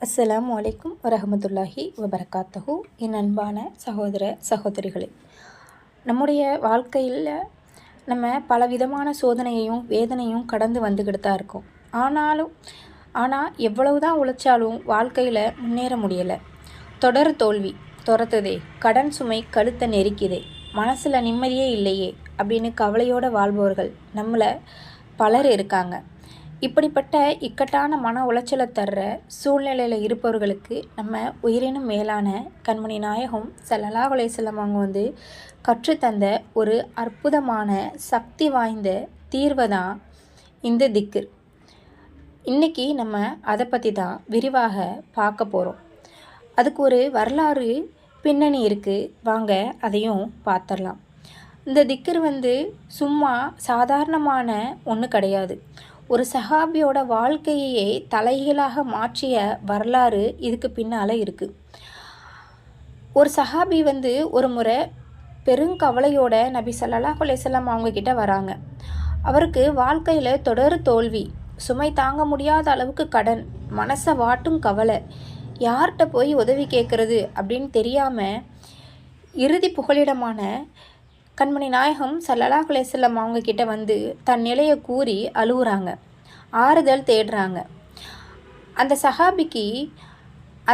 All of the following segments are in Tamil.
அஸ்ஸலாமு அலைக்கும் வரஹமத்துல்லாஹி வபரகாத்தஹு. என் அன்பான சகோதர சகோதரிகளே, நம்முடைய வாழ்க்கையில் நம்ம பலவிதமான சோதனையையும் வேதனையும் கடந்து வந்துக்கிட்டு தான் இருக்கோம். ஆனால் எவ்வளவு தான் உழைச்சாலும் வாழ்க்கையில் முன்னேற முடியலை. தொடர் தோல்வி துரத்துதே, கடன் சுமை கழுத்தை நெரிக்குதே, மனசில் நிம்மதியே இல்லையே அப்படின்னு கவலையோடு வாழ்பவர்கள் நம்மளை பலர் இருக்காங்க. இப்படிப்பட்ட இக்கட்டான மன உளைச்சலை தர்ற சூழ்நிலையில் இருப்பவர்களுக்கு நம்ம உயிரினும் மேலான கண்மணி நாயகம் ஸல்லல்லாஹு அலைஹி வஸல்லம் அவங்க கற்றுத்தந்த ஒரு அற்புதமான சக்தி வாய்ந்த தீர்வை தான் இந்த திக்ர். இன்றைக்கி நம்ம அதை பற்றி தான் விரிவாக பார்க்க போகிறோம். அதுக்கு ஒரு வரலாறு பின்னணி இருக்குது, வாங்க அதையும் பார்த்துடலாம். இந்த திக்ர் சும்மா சாதாரணமான ஒன்று கிடையாது. ஒரு சஹாபியோட வாழ்க்கையே தலைகீழாக மாற்றிய வரலாறு இதுக்கு பின்னால் இருக்குது. ஒரு சஹாபி ஒரு முறை பெருங்கவலையோட நபி ஸல்லல்லாஹு அலைஹி வஸல்லம் அவங்கக்கிட்ட வராங்க. அவருக்கு வாழ்க்கையில் தொடர் தோல்வி, சுமை தாங்க முடியாத அளவுக்கு கடன், மனசை வாட்டும் கவலை, யார்கிட்ட போய் உதவி கேட்குறது அப்படின்னு தெரியாமல் இறுதி புகலிடமான கண்மணி நாயகம் ஸல்லல்லாஹு அலைஹி வஸல்லம் அவங்கக்கிட்ட தன் நிலையை கூறி அழுகுறாங்க, ஆறுதல் தேடுறாங்க.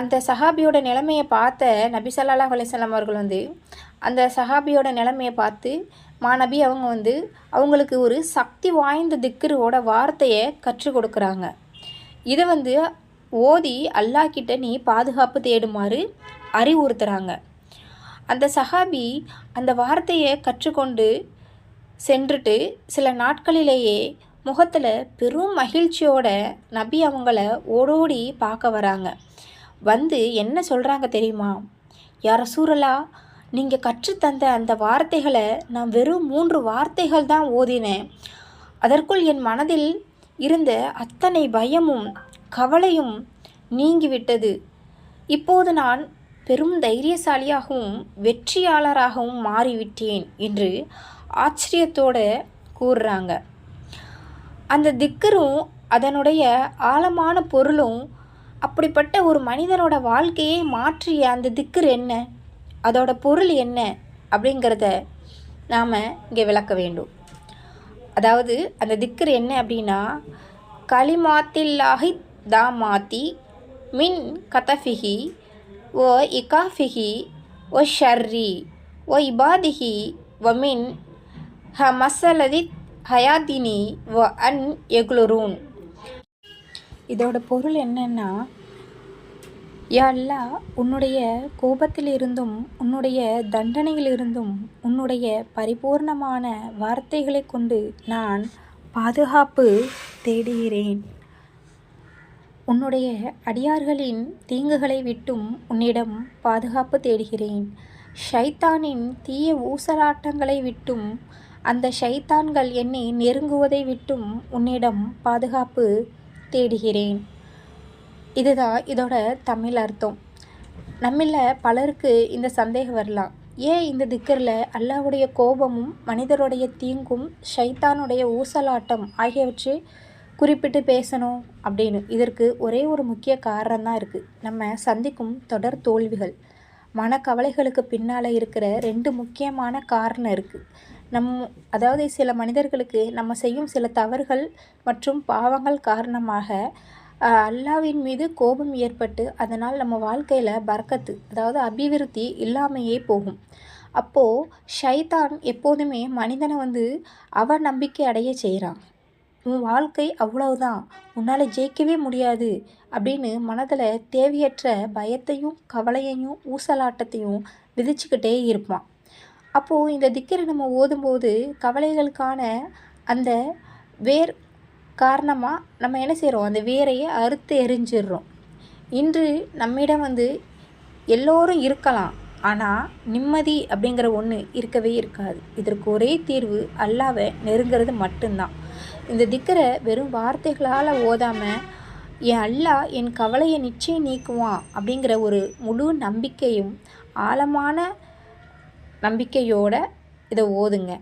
அந்த சஹாபியோட நிலைமையை பார்த்த நபி ஸல்லல்லாஹு அலைஹி வஸல்லம் அவர்கள் அந்த சஹாபியோட நிலைமையை பார்த்து மாநபி அவங்க அவங்களுக்கு ஒரு சக்தி வாய்ந்த திக்ரோட வார்த்தையை கற்றுக் கொடுக்குறாங்க. இதை ஓதி அல்லாஹ் கிட்ட நீ பாதுகாப்பு தேடுமாறு அறிவுறுத்துகிறாங்க. அந்த சஹாபி அந்த வார்த்தையை கற்றுக்கொண்டு சென்றுட்டு சில நாட்களிலேயே முகத்தில் பெரும் மகிழ்ச்சியோட நபி அவங்கள ஓடோடி பார்க்க வராங்க. என்ன சொல்கிறாங்க தெரியுமா? யா ரசூலல்லாஹ், நீங்கள் கற்றுத்தந்த அந்த வார்த்தைகளை நான் வெறும் 3 வார்த்தைகள் தான் ஓதினேன். அதற்குள் என் மனதில் இருந்த அத்தனை பயமும் கவலையும் நீங்கிவிட்டது. இப்போது நான் பெரும் தைரியசாலியாகவும் வெற்றியாளராகவும் மாறிவிட்டேன் என்று ஆச்சரியத்தோடு கூறுறாங்க. அந்த திக்கரும் அதனுடைய ஆழமான பொருளும், அப்படிப்பட்ட ஒரு மனிதனோட வாழ்க்கையை மாற்றிய அந்த திக்கர் என்ன, அதோட பொருள் என்ன அப்படிங்கிறத நாம் இங்கே விளக்க வேண்டும். அதாவது அந்த திக்கர் என்ன அப்படின்னா, கலிமாத்தில்லாஹி தாமாத்தி மின் கதஃபிஹி ஓ இகாஃபிஹி ஓ ஷர்ரி ஓ இபாதிஹி வ மின் ஹ மசலதி ஹயாத்தினி வ அன் எகுலுரூன். இதோட பொருள் என்னன்னா, யா அல்லாஹ், உன்னுடைய கோபத்திலிருந்தும் உன்னுடைய தண்டனையிலிருந்தும் உன்னுடைய பரிபூர்ணமான வார்த்தைகளை கொண்டு நான் பாதுகாப்பு தேடுகிறேன். உன்னுடைய அடியார்களின் தீங்குகளை விட்டும் உன்னிடம் பாதுகாப்பு தேடுகிறேன். ஷைத்தானின் தீய ஊசலாட்டங்களை விட்டும் அந்த ஷைத்தான்கள் என்னை நெருங்குவதை விட்டும் உன்னிடம் பாதுகாப்பு தேடுகிறேன். இதுதான் இதோட தமிழ் அர்த்தம். நம்மள பலருக்கு இந்த சந்தேகம் வரலாம், ஏன் இந்த திக்கரில் அல்லாஹ்வுடைய கோபமும் மனிதருடைய தீங்கும் ஷைத்தானுடைய ஊசலாட்டம் ஆகியவற்றை குறிப்பிட்டு பேசணும் அப்படின்னு? இதற்கு ஒரே ஒரு முக்கிய காரணம் தான் இருக்குது. நம்ம சந்திக்கும் தொடர் தோல்விகள், மனக்கவலைகளுக்கு பின்னால் இருக்கிற 2 முக்கியமான காரணம் இருக்குது. அதாவது சில மனிதர்களுக்கு நம்ம செய்யும் சில தவறுகள் மற்றும் பாவங்கள் காரணமாக அல்லாஹ்வின் மீது கோபம் ஏற்பட்டு அதனால் நம்ம வாழ்க்கையில் பரக்கத்து, அதாவது அபிவிருத்தி இல்லாமையே போகும். அப்போது ஷைத்தான் எப்போதுமே மனிதனை அவநம்பிக்கை அடைய செய்கிறான். உன் வாழ்க்கை அவ்வளவுதான், உன்னால் ஜெயிக்கவே முடியாது அப்படின்னு மனதில் தேவையற்ற பயத்தையும் கவலையையும் ஊசலாட்டத்தையும் விதிச்சுக்கிட்டே இருப்பான். அப்போது இந்த திக்கரை நம்ம ஓதும்போது கவலைகளுக்கான அந்த வேர் காரணமாக நம்ம என்ன செய்கிறோம், அந்த வேரையை அறுத்து எரிஞ்சிடுறோம். இன்று நம்மிடம் எல்லோரும் இருக்கலாம், ஆனால் நிம்மதி அப்படிங்கிற ஒன்று இருக்கவே இருக்காது. இதற்கு ஒரே தீர்வு அல்லாஹ்வை நெருங்கிறது மட்டும்தான். இந்த திக்கரை வெறும் வார்த்தைகளால் ஓதாமல், என் அல்லாஹ் என் கவலையை நிச்சயம் நீக்குவான் அப்படிங்கிற ஒரு முழு நம்பிக்கையும் ஆழமான நம்பிக்கையோடு இதை ஓதுங்க.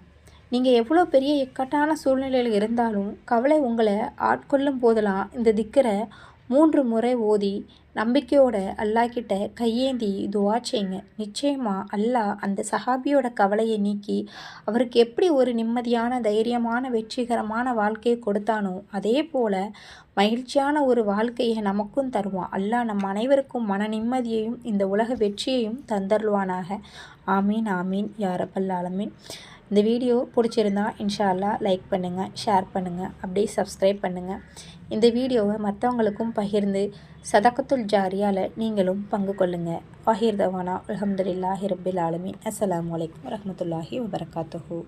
நீங்கள் எவ்வளோ பெரிய இக்கட்டான சூழ்நிலையில் இருந்தாலும் கவலை உங்களை ஆட்கொள்ளும் போதெல்லாம் இந்த திக்கரை 3 முறை ஓதி நம்பிக்கையோட அல்லாஹ் கிட்ட கையேந்தி துவா செய்யுங்க. நிச்சயமாக அல்லாஹ் அந்த சஹாபியோட கவலையை நீக்கி அவருக்கு எப்படி ஒரு நிம்மதியான தைரியமான வெற்றிகரமான வாழ்க்கையை கொடுத்தானோ அதே போல் மகிழ்ச்சியான ஒரு வாழ்க்கையை நமக்கும் தருவான். அல்லாஹ் நம் அனைவருக்கும் மன நிம்மதியையும் இந்த உலக வெற்றியையும் தந்தருள்வானாக. ஆமீன் ஆமீன் யா ரப்பல் ஆலமீன். இந்த வீடியோ பிடிச்சிருந்தா இன்ஷா அல்லாஹ் லைக் பண்ணுங்கள், ஷேர் பண்ணுங்கள், அப்படியே சப்ஸ்கிரைப் பண்ணுங்கள். இந்த வீடியோவை மற்றவங்களுக்கும் பகிர்ந்து சதகத்துல் ஜாரியால் நீங்களும் பங்கு கொள்ளுங்கள். வாஹிர் தவானா அல்ஹம்துலில்லாஹி ரப்பில் ஆலமீன். அஸ்ஸலாமு அலைக்கும் வரஹ்மத்துல்லாஹி வபரகாத்துஹு.